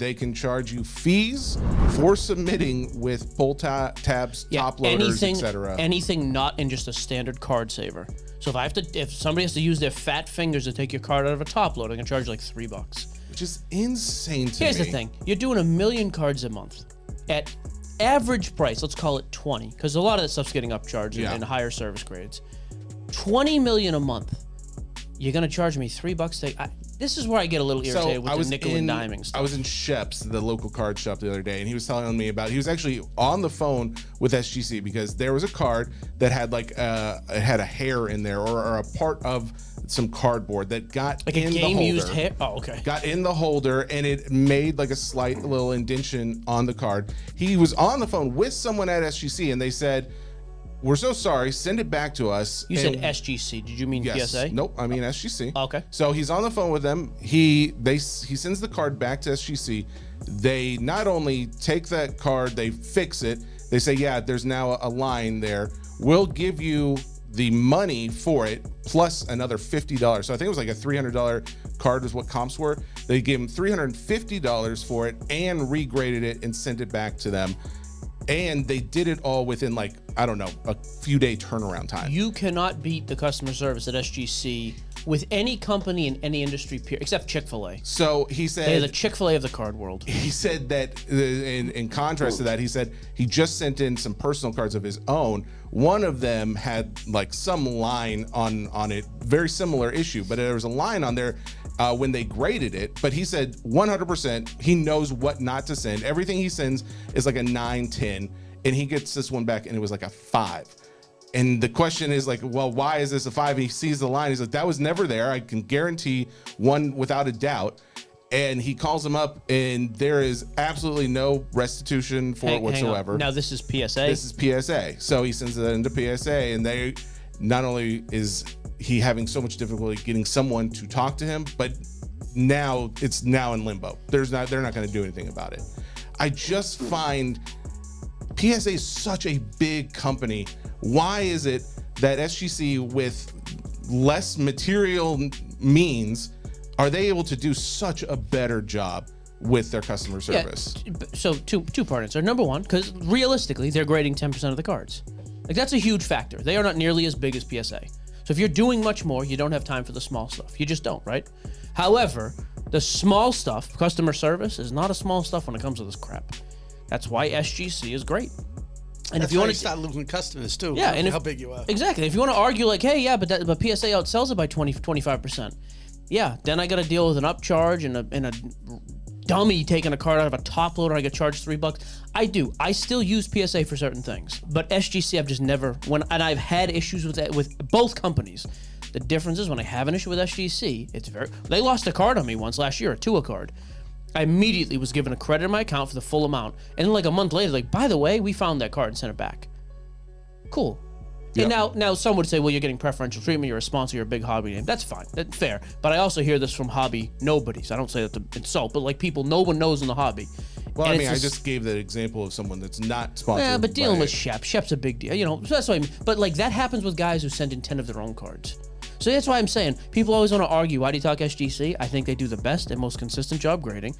They can charge you fees for submitting with pull tabs, top loaders, etc. Anything not in just a standard card saver. So if somebody has to use their fat fingers to take your card out of a top loader, I can charge like $3. Which is insane to me. Here's the thing. You're doing 1 million cards a month. At average price, let's call it 20, because a lot of that stuff's getting upcharged in higher service grades. 20 million a month. You're going to charge me $3? This is where I get a little irritated with the nickel and diming stuff. I was in Shep's, the local card shop, the other day, and he was telling me about, he was actually on the phone with SGC because there was a card that had like it had a hair in there or a part of some cardboard that got like in a the holder. game-used hair? Oh, okay. Got in the holder and it made like a slight little indention on the card. He was on the phone with someone at SGC and they said, "We're so sorry, send it back to us." You said SGC, did you mean PSA? Nope, I mean SGC. Okay. So he's on the phone with them. He sends the card back to SGC. They not only take that card, they fix it. They say, yeah, there's now a line there. We'll give you the money for it plus another $50. So I think it was like a $300 card is what comps were. They gave him $350 for it and regraded it and sent it back to them. And they did it all within like, I don't know, a few day turnaround time. You cannot beat the customer service at SGC with any company in any industry, except Chick-fil-A. So he said... They're the Chick-fil-A of the card world. He said that, in contrast to that, he said he just sent in some personal cards of his own. One of them had like some line on it, very similar issue, but there was a line on there when they graded it. But he said 100% he knows what not to send. Everything he sends is like a 9, 10, and he gets this one back and it was like a 5. And the question is like, well, why is this a 5? And he sees the line. He's like, that was never there. I can guarantee one without a doubt. And he calls him up and there is absolutely no restitution for it whatsoever. Now this is PSA? This is PSA. So he sends it into PSA and they, not only is he having so much difficulty getting someone to talk to him, but now it's now in limbo. They're not going to do anything about it. I just find PSA is such a big company. Why is it that SGC with less material means are they able to do such a better job with their customer service? Yeah, so two-part answer. Number one, because realistically, they're grading 10% of the cards. Like that's a huge factor. They are not nearly as big as PSA. So if you're doing much more, you don't have time for the small stuff. You just don't, right? However, the small stuff, customer service, is not a small stuff when it comes to this crap. That's why SGC is great. And if you want to start losing customers too, yeah, and how big you are. Exactly. If you want to argue like, hey, yeah, but PSA outsells it by 25%. Yeah, then I got to deal with an upcharge and a dummy taking a card out of a top loader. I get charged $3. I still use PSA for certain things, but SGC I've just never and I've had issues with that with both companies. The difference is when I have an issue with SGC, they lost a card on me once last year, a Tua card. I immediately was given a credit in my account for the full amount. And then like a month later, like, by the way, we found that card and sent it back. Cool. Yep. And now some would say, well, you're getting preferential treatment, you're a sponsor, you're a big hobby name. That's fine, that's fair. But I also hear this from hobby nobodies. I don't say that to insult, but like people no one knows in the hobby. Well, and I mean, I just gave that example of someone that's not sponsored. Yeah, but dealing with Shep's a big deal, you know, so that's what I mean. But like that happens with guys who send in 10 of their own cards. So that's why I'm saying, people always want to argue, why do you talk SGC? I think they do the best and most consistent job grading.